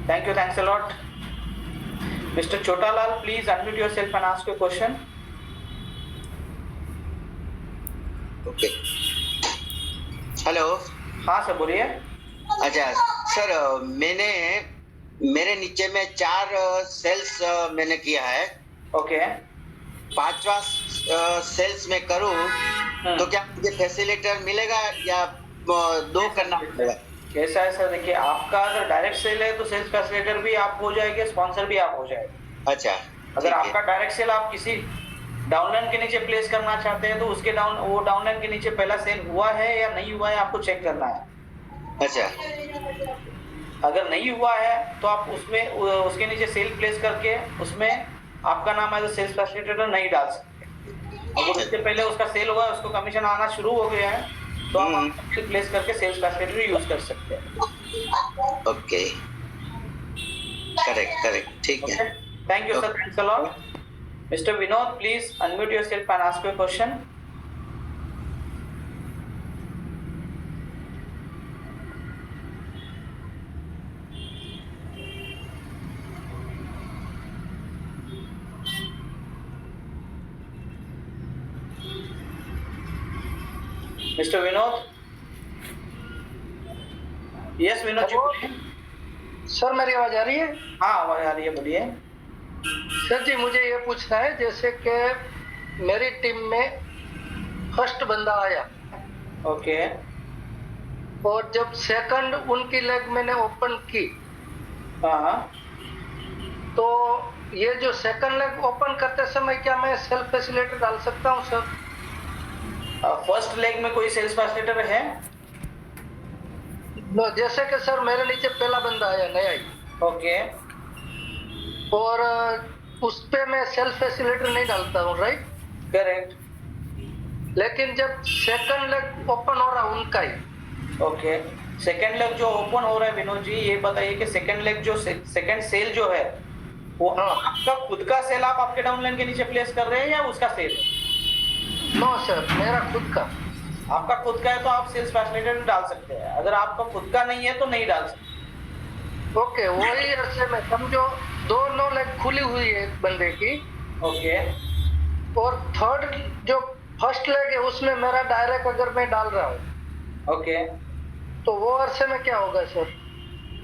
Thank you. Thanks a lot. Mr. Chotalal, please unmute yourself and ask your question. Okay. Hello. हाँ sir बोलिए। अच्छा sir, मैंने मेरे नीचे में 4 सेल्स मैंने किया है। ओके। 5वां सेल्स में करूं तो क्या मुझे फैसिलिटेटर मिलेगा या 2 करना पड़ेगा? कैसा है सर, देखिए आपका अगर डायरेक्ट सेल है तो सेल्स फैसिलिटेटर भी आप हो जाएंगे, स्पॉन्सर भी आप हो जाएंगे। अच्छा, अगर आपका डायरेक्ट सेल आप किसी डाउनलाइन के नीचे प्लेस करना चाहते हैं तो उसके वो डाउनलाइन के नीचे पहला सेल हुआ है या नहीं हुआ है आपको चेक करना है। अच्छा। अगर नहीं हुआ है तो आप उसमें उसके नीचे सेल प्लेस करके उसमें आपका नाम एज अ सेल्स फैसिलिटेटर नहीं डाल सकते। अगर उससे पहले उसका सेल हुआ है, उसको कमीशन आना शुरू हो गया है तो आप सेल प्लेस करके सेल्स फैसिलिटेटर यूज कर सकते हैं। ओके, करेक्ट, ठीक है। Thank you sir, thanks a lot. Mister Vinod, please unmute yourself and ask your question. Mister Vinod. Yes Vinod ji बोलिए। सर मेरी आवाज आ रही है? हाँ आवाज आ रही है, बोलिए। सर जी मुझे ये पूछना है, जैसे कि मेरी टीम में फर्स्ट बंदा आया ओके। और जब सेकंड उनकी लेग मैंने ओपन की हाँ। तो ये जो सेकंड लेग ओपन करते समय क्या मैं सेल्फ फैसिलिटेटर डाल सकता हूँ सर? फर्स्ट लेग में कोई सेल्स फैसिलिटेटर है? जैसे कि सर मेरे नीचे पहला बंदा आया नया ही, ओके। और उस पे मैं सेल्फ फैसिलिटेटर नहीं डालता हूँ, राइट? करेक्ट। लेकिन जब सेकंड लेग ओपन हो रहा उनका ही, ओके। सेकंड लेग जो ओपन हो रहा है विनोद जी, ये बताइए कि सेकंड लेग जो सेकंड सेल जो है वो आपका खुद का सेल आप आपके डाउनलाइन के नीचे प्लेस कर रहे हैं या उसका सेल? नो सर, मेरा खुद का। आपका खुद का है तो आप सेल्स फैसिलिटेटर डाल सकते हैं, अगर आपका खुद का नहीं है तो नहीं डाल सकते। ओके, वही अरसे में समझो दोनों लेग खुली हुई है एक बंदे की। ओके। और थर्ड जो फर्स्ट लेग है उसमें मेरा डायरेक्ट अगर मैं डाल रहा हूँ ओके। तो वो अरसे में क्या होगा सर?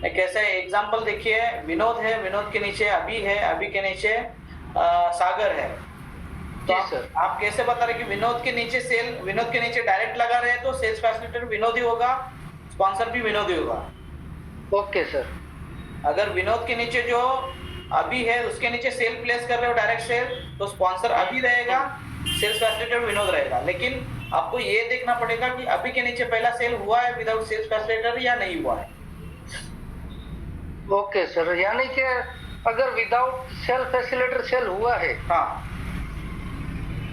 कैसे एग्जांपल देखिए, विनोद है, विनोद के नीचे अभी है, अभी के नीचे सागर है। तो आप कैसे बता रहे कि विनोद के नीचे सेल, विनोद के नीचे डायरेक्ट लगा रहे हैं तो सेल्स फैसिलिटेटर विनोद ही होगा, स्पॉन्सर भी विनोद ही होगा। Okay sir. अगर विनोद के नीचे जो अभी है उसके नीचे सेल प्लेस कर रहे हो डायरेक्ट सेल, तो स्पॉन्सर अभी रहेगा, सेल्स फैसिलिटेटर विनोद रहेगा। लेकिन आपको ये देखना पड़ेगा कि अभी के नीचे पहला सेल हुआ है विदाउट सेल्स फैसिलिटेटर या नहीं हुआ है। ओके सर, यानी कि अगर विदाउट सेल्फ फैसिलिटेटर सेल हुआ है, हाँ,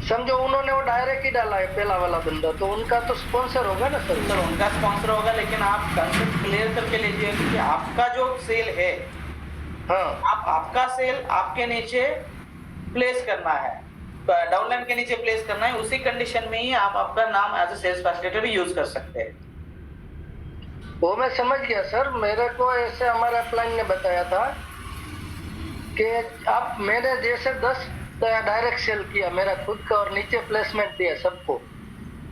समझो उन्होंने वो डायरेक्ट ही डाला है पहला वाला बंदा, तो उनका तो स्पॉन्सर होगा ना सर? सर उनका स्पॉन्सर होगा, लेकिन आप कंसेप्ट क्लियर करके लीजिए कि आपका जो सेल है, हाँ, आपका सेल आपके नीचे प्लेस करना है, डाउनलाइन के नीचे प्लेस करना है, उसी कंडीशन में ही आप आपका नाम as a sales facilitator use कर सकते हैं। वो मैं समझ गया सर। मेरे को ऐसे हमारे अपलाइन ने बताया था कि आप, मैंने जैसे 10 डायरेक्ट सेल किया मेरा खुद का और नीचे प्लेसमेंट दिया सबको।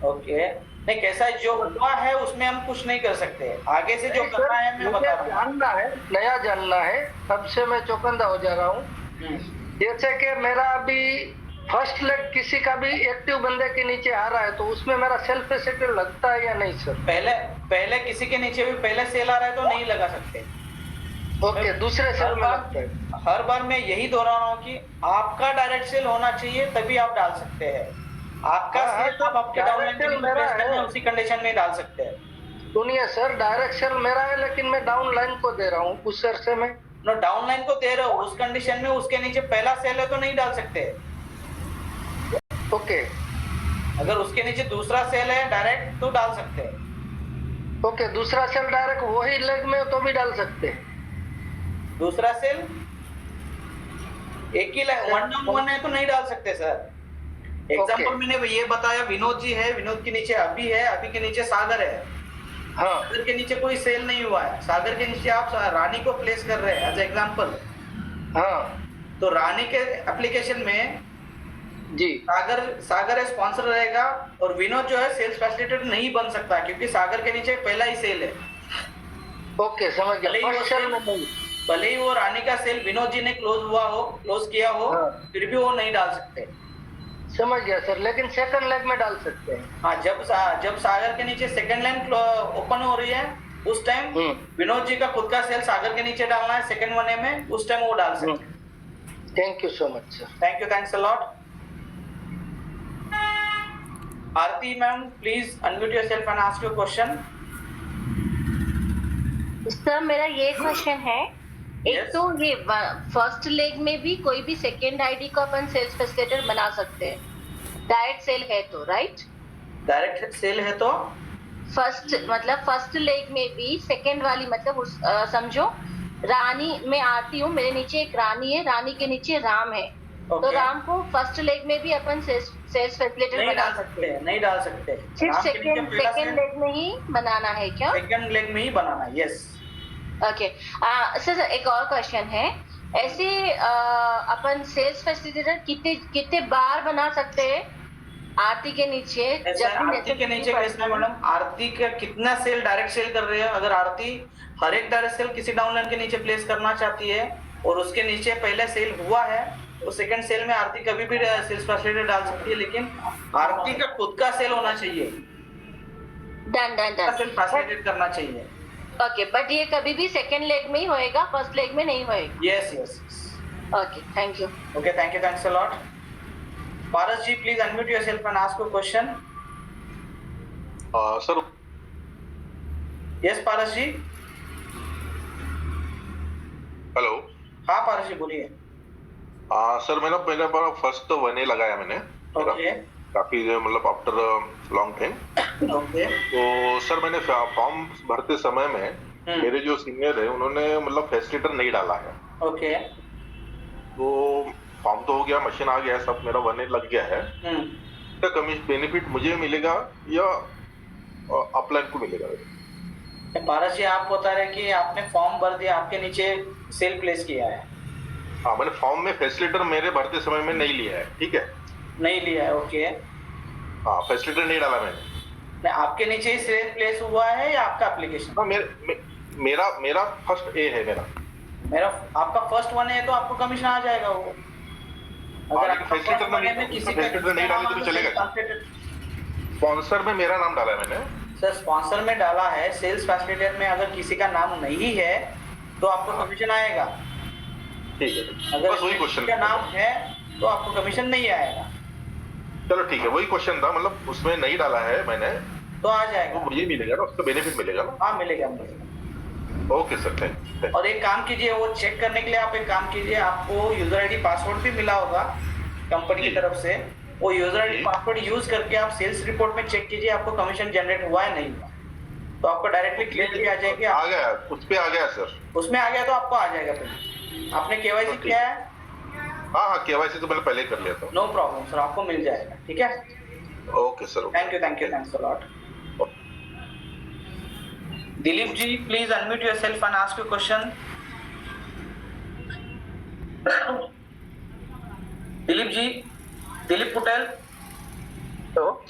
ओके। नहीं, कैसा है जो हुआ है उसमें हम कुछ नहीं कर सकते, आगे से जो करना है मैं बता रहा हूँ। जानना है, नया जानना है, तब से मैं चौकन्ना हो जा रहा हूँ। जैसे कि मेरा अभी फर्स्ट लेग किसी का भी एक्टिव बंदे के नीचे आ रहा है तो उसमें मेरा सेल्फ फैसिलिटेटर लगता है या नहीं सर? पहले किसी के नीचे भी पहले सेल आ रहा है तो नहीं लगा सकते। ओके, दूसरे सेल में लगता है। हर बार मैं यही दोहरा रहा हूँ कि आपका डायरेक्ट सेल होना चाहिए तभी आप डाल सकते हैं। आपका सेल आप आपके डाउनलाइन के नीचे प्लेस करना है, उसी कंडीशन में डाल सकते हैं। सुनिए सर, डायरेक्ट सेल मेरा है लेकिन मैं डाउनलाइन को दे रहा हूँ उस अरसे में। नो, डाउनलाइन को दे रहे हो उस कंडीशन में, उसके नीचे पहला सेल है तो नहीं डाल सकते। ओके। अगर उसके नीचे दूसरा सेल है डायरेक्ट तो डाल सकते हैं। ओके, दूसरा सेल डायरेक्ट वही लेग में तो भी डाल सकते हैं। दूसरा सेल एक ही वन डाउन वन है तो नहीं डाल सकते सर। एग्जांपल मैंने ये बताया, विनोद जी है, विनोद के नीचे अभी है, अभी के नीचे सागर है। हाँ सागर के नीचे कोई सेल नहीं हुआ है, सागर के नीचे आप रानी को प्लेस कर रहे हैं एज एग्जाम्पल, हाँ तो रानी के एप्लीकेशन में जी सागर स्पॉन्सर रहेगा और विनोद जो है सेल्स फैसिलिटेटर नहीं बन सकता क्योंकि सागर के नीचे पहला ही सेल है। ओके समझ भले ही गया। वो फर्स्ट सेल में सेल नहीं। भले ही वो रानी का सेल विनोद जी ने क्लोज किया हो, हाँ। फिर भी वो नहीं डाल सकते। समझ गया सर, लेकिन सेकंड लेग में डाल सकते हैं। हाँ, जब सागर के नीचे सेकंड लाइन ओपन हो रही है उस टाइम विनोद जी का खुद का सेल सागर के नीचे डालना है सेकंड वन में, उस टाइम वो डाल सकते हैं। Thank you so much sir. Thank you, thanks a lot. Aarti ma'am please unmute yourself and ask your question. Sir मेरा ये क्वेश्चन है, एक Yes. तो ये फर्स्ट लेग में भी कोई भी सेकेंड आईडी को अपन सेल्स फैसिलिटेटर बना सकते हैं, डायरेक्ट सेल है तो, राइट? डायरेक्ट सेल है तो फर्स्ट लेग में भी सेकेंड वाली मतलब समझो रानी में आती हूँ, मेरे नीचे एक रानी है, रानी के नीचे राम है, तो Okay. राम को फर्स्ट लेग में भी अपन सेल्स फैसिलिटेटर नहीं बना डाल सकते सकते हैं, नहीं डाल सकते। सिर्फ राम के नीचे पहला सेकेंड लेग में ही बनाना है क्या? सेकंड लेग में ही बनाना है, यस। ओके सर, एक और क्वेश्चन है, ऐसे अपन सेल्स फैसिलिटेटर कितने बार बना सकते हैं आरती के नीचे? ऐसा आरती के नीचे कैसे मैडम, आरती का कितना सेल डायरेक्ट सेल कर रहे हैं? अगर आरती हर एक डायरेक्ट सेल किसी डाउनलाइन के नीचे प्लेस करना चाहती है और उसके नीचे पहले सेल हुआ है तो सेकंड सेल में आरती कभी भी सेल्स फैसिलिटेटर डाल सकती है, लेकिन आरती का खुद का सेल होना चाहिए, डन सेल फैसिलिटेट करना चाहिए। ओके, बट ये कभी भी सेकेंड लेग में ही होएगा, फर्स्ट लेग में नहीं होएगा? Yes yes. Okay, thank you. Okay, thank you, thanks a lot. Paras ji, please unmute yourself and ask your question. Sir Yes, Paras ji. Hello. हाँ पारस जी बोलिए। सर मैंने अपना फर्स्ट वने लगाया मैंने। Okay. काफी मतलब आफ्टर लॉन्ग टाइम। Okay. तो सर मैंने फॉर्म भरते समय में मेरे जो सीनियर है उन्होंने मतलब फैसिलिटेटर नहीं डाला है। Okay. तो फॉर्म तो हो गया, मशीन आ गया, सब मेरा वने लग गया है। क्या कमीशन बेनिफिट मुझे मिलेगा या अपलाइन को मिलेगा? पारस जी आप बता रहे कि आपने फॉर्म भर दिया, आपके नीचे सेल प्लेस किया है। हाँ, मैंने फॉर्म में फैसिलिटेटर मेरे भरते समय में नहीं लिया है, ठीक है? नहीं लिया है, ओके। हाँ, फैसिलिटेटर नहीं डाला मैंने। नहीं, आपके नीचे ही सेल प्लेस हुआ है या आपका एप्लीकेशन? हाँ, मेरा फर्स्ट ए है मेरा। आपका फर्स्ट वन है तो आपको कमीशन आ जाएगा वो। अगर आपका फैसिलिटेटर first one है में किसी का नहीं डाले तो चलेगा? स्पॉन्सर में मेरा नाम डाला है मैंने। सर स्पॉन्सर में डाला है, सेल्स फैसिलिटेटर में अगर किसी का नाम नहीं है तो आपको कमीशन आएगा। ठीक है, अगर बस वही क्वेश्चन का नाम है तो आपको कमीशन नहीं आएगा। चलो ठीक है, वही क्वेश्चन था, मतलब उसमें नहीं डाला है मैंने तो आ जाएगा, तो मुझे मिलेगा ना, उसका बेनिफिट मिलेगा ना? हाँ मिलेगा मिलेगा। Okay sir, thank you. और एक काम कीजिए, वो चेक करने के लिए आप एक काम कीजिए, आपको यूजर आईडी पासवर्ड भी मिला होगा कंपनी की तरफ से, वो यूजर आईडी पासवर्ड यूज करके आप सेल्स रिपोर्ट में चेक कीजिए आपको कमीशन जनरेट हुआ है नहीं हुआ, तो आपको डायरेक्टली क्लियर आ जाएगी। आ गया, उस पे आ गया सर। उसमें आ गया तो आपको आ जाएगा। फिर आपने केवाईसी किया है? हाँ, केवाईसी तो मैंने पहले कर लिया था। नो प्रॉब्लम सर, आपको मिल जाएगा, ठीक है? Okay sir, thank you, thanks a lot. Dilip ji please unmute yourself and ask your question. Dilip Patel. Hello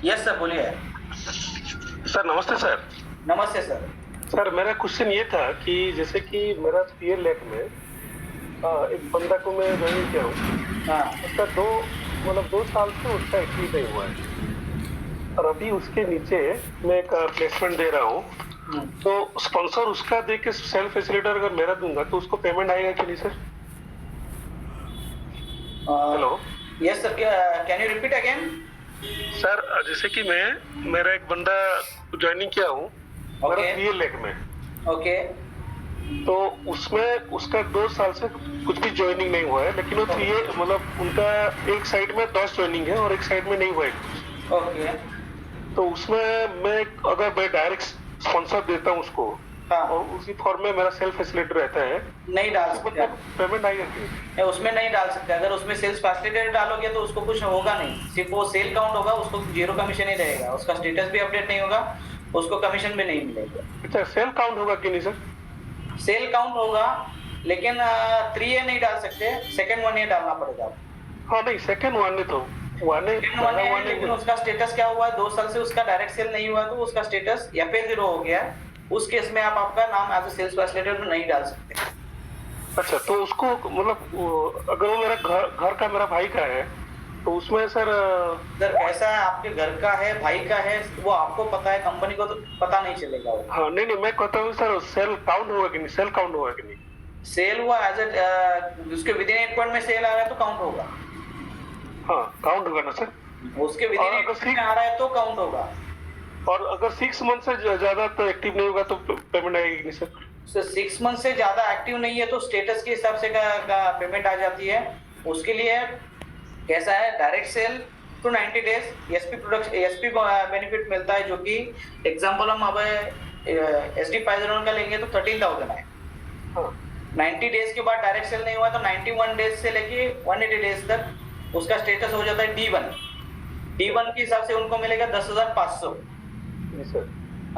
yes sir, बोलिए। सर, नमस्ते सर। नमस्ते सर। सर मेरा क्वेश्चन ये था कि जैसे कि मेरा पीएल लेक में एक बंदा को मैं ज्वाइन किया हूँ, हाँ उसका 2 साल से उसका एक्टिव नहीं हुआ है, और अभी उसके नीचे मैं एक प्लेसमेंट दे रहा हूँ, तो स्पॉन्सर उसका दे के सेल्फ फैसिलिटेटर अगर मेरा दूंगा तो उसको पेमेंट आएगा कि नहीं sir? Hello. Yes sir, can you repeat again? Sir जैसे कि मेरा एक बंदा ज्वाइनिंग किया हूँ मेरा पीएल लेक में, ओके। तो उसमें उसका 2 साल से कुछ भी ज्वाइनिंग नहीं हुआ है, लेकिन वो 3 मतलब उनका एक साइड में 10 ज्वाइनिंग है और एक साइड में नहीं हुआ है। ओके। तो उसमें मैं अगर मैं डायरेक्ट स्पॉन्सर देता हूँ उसको, हाँ। और उसी फॉर्म में मेरा सेल्फ फैसिलिटेटर रहता है, नहीं डाल सकते, पेमेंट आएगा कि? उसमें नहीं डाल सकते। अगर उसमें सेल्स फैसिलिटेटर डालोगे तो उसको कुछ होगा नहीं, सिर्फ वो सेल काउंट होगा, उसको जीरो कमीशन ही रहेगा, उसका स्टेटस भी अपडेट नहीं होगा, उसको कमीशन भी नहीं मिलेगा। अच्छा, सेल काउंट होगा कि नहीं सर? सेल काउंट होगा, लेकिन 3A नहीं डाल सकते, सेकंड 1A डालना पड़ेगा आपको। हाँ नहीं, सेकंड वन तो सेकंड 1A है, लेकिन उसका स्टेटस क्या हुआ है, 2 साल से उसका डायरेक्ट सेल नहीं हुआ, तो उसका स्टेटस FA0 हो गया। उस केस में आप आपका नाम एज ए सेल्स फैसिलिटेटर में नहीं डाल सकते। अच्छा, तो उसको मतलब अगर वो मेरा घर का मेरा भाई का है तो उसमें सर ऐसा है, आपके घर का है, भाई का है, वो आपको पता है, कंपनी को तो पता नहीं चलेगा वो। हाँ नहीं नहीं, मैं कहता हूँ सर सेल काउंट होगा कि नहीं, सेल काउंट होगा कि नहीं? सेल हुआ एज ए उसके विदिन 8 पॉइंट में सेल आ रहा है तो काउंट होगा। हाँ काउंट होगा ना सर? उसके विदिन 8 पॉइंट में आ रहा है तो काउंट होगा। और अगर 6 मंथ से ज्यादा तो एक्टिव नहीं होगा तो पेमेंट आएगी कि नहीं सर? सर 6 मंथ से ज्यादा एक्टिव नहीं है तो स्टेटस के हिसाब से का पेमेंट आ जाती है। उसके लिए कैसा है, direct sale to 90 days SP product SP benefit मिलता है, जो कि एग्जांपल हम अब SD 50 का लेंगे तो 13,000 है। 90 डेज के बाद डायरेक्ट सेल नहीं हुआ तो 91 डेज से लेके 180 डेज तक उसका स्टेटस हो जाता है D1। D1 के हिसाब से उनको मिलेगा 10,500।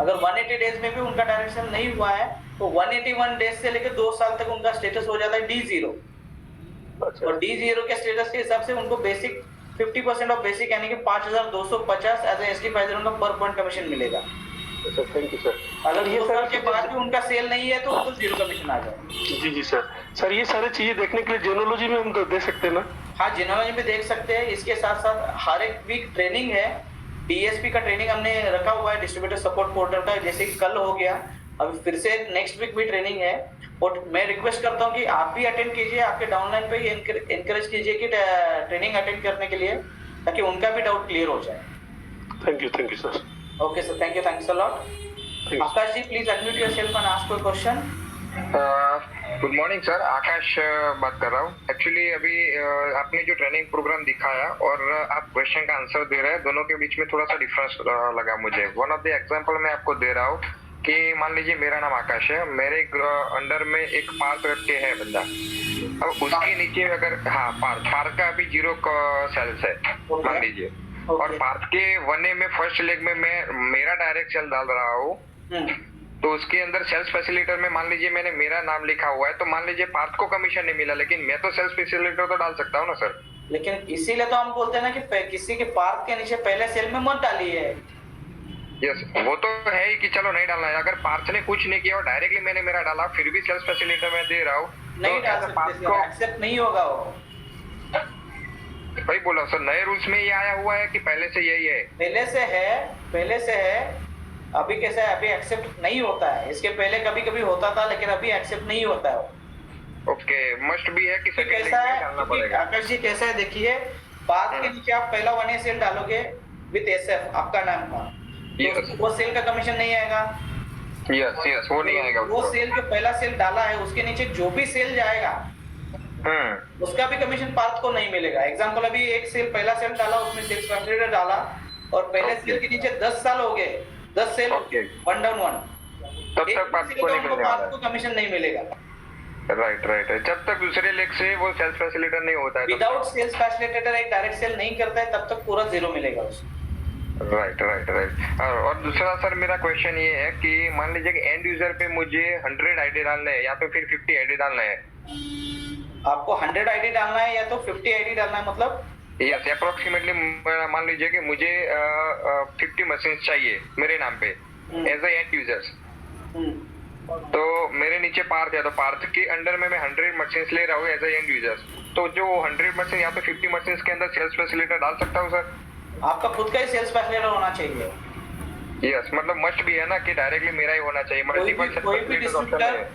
अगर 180 डेज में भी उनका डायरेक्ट सेल नहीं हुआ है तो 181 डेज से लेकर 2 साल तक उनका स्टेटस हो जाता है D0। और D0 के स्टेटस के हिसाब से उनको बेसिक 50% ऑफ बेसिक यानी कि 5,250 एज SD 50 का पर पॉइंट कमीशन मिलेगा। Thank you sir. अगर ये साल के बाद भी उनका सेल नहीं है तो उनको 0 कमीशन आ जाएगा। जी जी सर। सर ये सारी चीजें देखने के लिए जेनोलॉजी में हम दे सकते हैं ना? हाँ, जेनोलॉजी में देख सकते हैं। इसके साथ साथ हर एक वीक ट्रेनिंग है, DSP का ट्रेनिंग हमने रखा हुआ है, डिस्ट्रीब्यूटर सपोर्ट पोर्टल का, जैसे कि कल हो गया, अभी फिर से नेक्स्ट वीक भी ट्रेनिंग है। और मैं रिक्वेस्ट करता हूँ कि आप भी अटेंड कीजिए, आपके डाउनलाइन पे ही एनकरेज कीजिए कि ट्रेनिंग अटेंड करने के लिए, ताकि उनका भी डाउट क्लियर हो जाए। Thank you sir. Okay sir, thank you, thanks a lot. Akash ji, please unmute yourself and ask your question. Good morning sir, Akash बात कर रहा हूँ। एक्चुअली अभी आपने जो ट्रेनिंग प्रोग्राम दिखाया और आप क्वेश्चन का आंसर दे रहे हैं, दोनों के बीच में थोड़ा सा डिफरेंस लगा मुझे। वन ऑफ द एग्जांपल मैं आपको दे रहा हूँ कि मान लीजिए मेरा नाम आकाश है, मेरे अंडर में एक पार्थ करके है बंदा, अब उसके नीचे अगर पार्थ का अभी 0 सेल्स है मान लीजिए, और पार्थ के 1A में फर्स्ट लेग में मैं मेरा डायरेक्ट सेल डाल रहा हूँ, तो उसके अंदर सेल्स फैसिलिटेटर में मान लीजिए मैंने मेरा नाम लिखा हुआ है, तो मान लीजिए पार्थ को कमीशन नहीं मिला, लेकिन मैं तो सेल्स फैसिलिटेटर तो डाल सकता हूँ ना सर? लेकिन इसीलिए तो हम बोलते हैं ना कि किसी के पार्थ के नीचे पहले सेल में मत डालिए। यस, वो तो है ही कि चलो नहीं डालना है। अगर पार्थ ने कुछ नहीं किया और डायरेक्टली मैंने मेरा डाला, फिर भी सेल्स फैसिलिटेटर में दे रहा हूँ, नहीं डाल सकते, एक्सेप्ट नहीं होगा वो। भाई बोला सर, नए रूल्स में ये आया हुआ है कि पहले से यही है? पहले से है। अभी कैसा है, अभी एक्सेप्ट नहीं होता है। इसके पहले कभी कभी होता था, लेकिन अभी एक्सेप्ट नहीं होता है। ओके, मस्ट भी है कि कैसा है आकाश जी, कैसा है देखिए, पार्थ के नीचे आप पहला 1A सेल डालोगे विद SF आपका नाम का, तो वो सेल का कमीशन नहीं आएगा। यस, वो नहीं आएगा। वो सेल जो पहला सेल डाला है उसके नीचे जो भी सेल जाएगा उसका भी कमीशन पार्थ को नहीं मिलेगा। एग्जांपल, अभी एक सेल पहला सेल डाला, उसमें सेल्स फैसिलिटेटर डाला और पहले सेल के नीचे 10 साल हो गए, 10 सेल 1 डाउन 1, तब तक पार्थ को कमीशन नहीं मिलेगा। राइट, जब तक दूसरे लेग से वो सेल्स फैसिलिटेटर नहीं होता है, विदाउट सेल्स फैसिलिटेटर एक डायरेक्ट सेल नहीं करता है, तब तक पूरा 0 मिलेगा उसको। राइट। और दूसरा सर मेरा क्वेश्चन ये है कि मान लीजिए कि एंड यूजर पे मुझे 100 आईडी डालना है या तो फिर 50 आईडी डालना है? आपको 100 आईडी डालना है या तो 50 आईडी डालना है, मतलब यस, अप्रोक्सीमेटली मान लीजिए कि मुझे 50 मशीन चाहिए मेरे नाम पे एज ए एंड यूजर्स, तो मेरे नीचे पार्थ है, तो पार्थ के अंडर में मैं 100 मशीन ले रहा हूँ एज ए एंड यूजर्स, तो जो 100 मशीन या तो 50 मशीन के अंदर सेल्स फैसिलिटेटर डाल सकता हूँ सर? आपका खुद का ही सेल्स फैसिलिटेटर होना चाहिए। यस, मतलब मस्ट भी है ना कि डायरेक्टली मेरा ही होना चाहिए?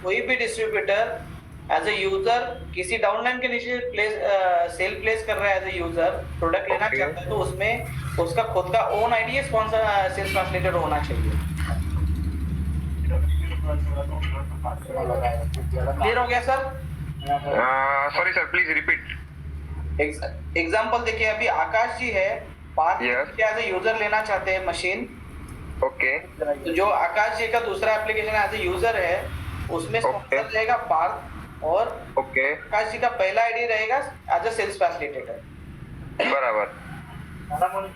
कोई भी डिस्ट्रीब्यूटर एज ए यूजर किसी डाउनलाइन के नीचे सेल प्लेस कर रहा है, एज ए यूजर प्रोडक्ट लेना चाहता है, तो उसमें उसका खुद का own ID sponsor sales facilitator होना चाहिए। क्लियर हो गया सर? Sorry sir, please repeat. Example देखिए, अभी आकाश जी है, पार्थ एज ए यूजर लेना चाहते हैं मशीन। ओके, तो जो आकाश जी का दूसरा एप्लीकेशन एज ए यूजर है, उसमें स्पॉन्सर रहेगा पार्थ, और आकाश जी का पहला आईडी रहेगा एज ए सेल्स फैसिलिटेटर। बराबर।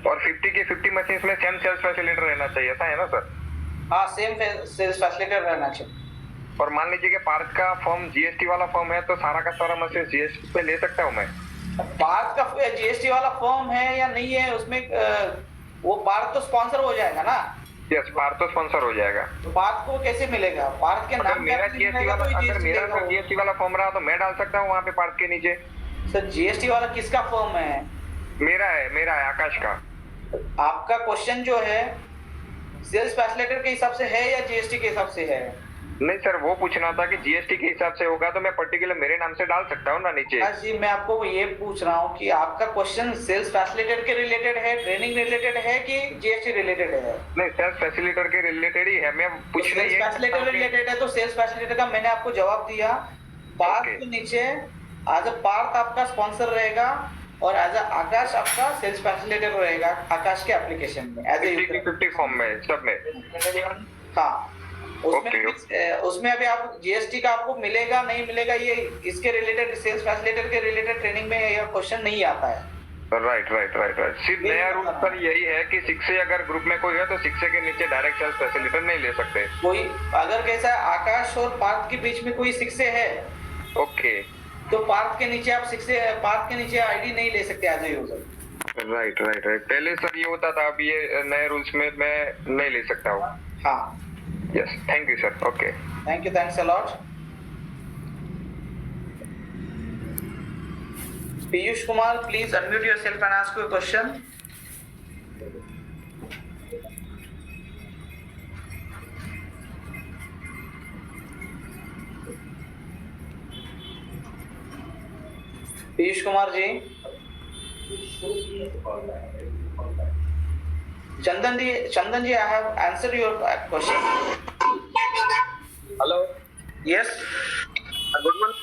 और 50 के 50 मशीन में सेम सेल्स फैसिलिटेटर रहना चाहिए, ऐसा है ना सर? हाँ सेम सेल्स फैसिलिटेटर रहना चाहिए। और मान लीजिए कि पार्थ का फॉर्म जीएसटी वाला फॉर्म है तो सारा का सारा मैं जीएसटी पे ले सकता हूँ मैं? पार्थ का जीएसटी वाला फॉर्म है या नहीं है उसमें वो पार्थ तो स्पॉन्सर हो जाएगा ना। यस, पार्थ तो स्पॉन्सर हो जाएगा। तो पार्थ को कैसे मिलेगा? पार्थ के अगर नाम मेरा पे जीएसटी वाला अगर मेरा सर जीएसटी वाला फॉर्म रहा तो मैं डाल सकता हूँ वहाँ पे पार्थ के नीचे? सर जीएसटी वाला किसका फॉर्म है? मेरा है आकाश का। आपका क्वेश्चन जो है सेल्स फैसिलिटेटर के हिसाब से है या जीएसटी के हिसाब से है? नहीं सर, वो पूछना था कि जीएसटी के हिसाब से होगा तो मैं पर्टिकुलर मेरे नाम से डाल सकता हूँ ना नीचे? हाँ जी, मैं आपको ये पूछ रहा हूँ कि आपका क्वेश्चन सेल्स फैसिलिटेटर के रिलेटेड है, ट्रेनिंग रिलेटेड है कि जीएसटी रिलेटेड है? नहीं, सेल्स फैसिलिटेटर के रिलेटेड ही है। मैं पूछ रही सेल्स फैसिलिटेटर रिलेटेड है तो सेल्स फैसिलिटेटर का मैंने आपको जवाब दिया। पार्थ के नीचे एज अ पार्थ आपका स्पॉन्सर रहेगा और एज अ आकाश आपका सेल्स फैसिलिटेटर रहेगा आकाश के एप्लीकेशन में एज ए 50 फॉर्म में सब में। हाँ उसमें अभी आप जीएसटी का आपको मिलेगा नहीं मिलेगा ये इसके रिलेटेड सेल्स फैसिलिटेटर के रिलेटेड ट्रेनिंग में यह क्वेश्चन नहीं आता है। राइट। सिर्फ नया रूल सर यही है कि 6 से अगर ग्रुप में कोई है तो 6 से के नीचे डायरेक्ट सेल्स फैसिलिटेटर नहीं ले सकते। कोई अगर कैसा आकाश और पार्थ के बीच में कोई 6 से है ओके तो पार्थ के नीचे आप 6 से पार्थ के नीचे आईडी नहीं ले सकते एज ए यूजर। राइट। पहले सर ये होता था, अब ये नए रूल्स में मैं नहीं ले सकता हूँ। हाँ yes, thank you sir. Okay, thank you, thanks a lot. Piyush Kumar, please unmute yourself and ask your question. Piyush Kumar ji. Chandan ji, I have answered your question. Hello, Yes. Good morning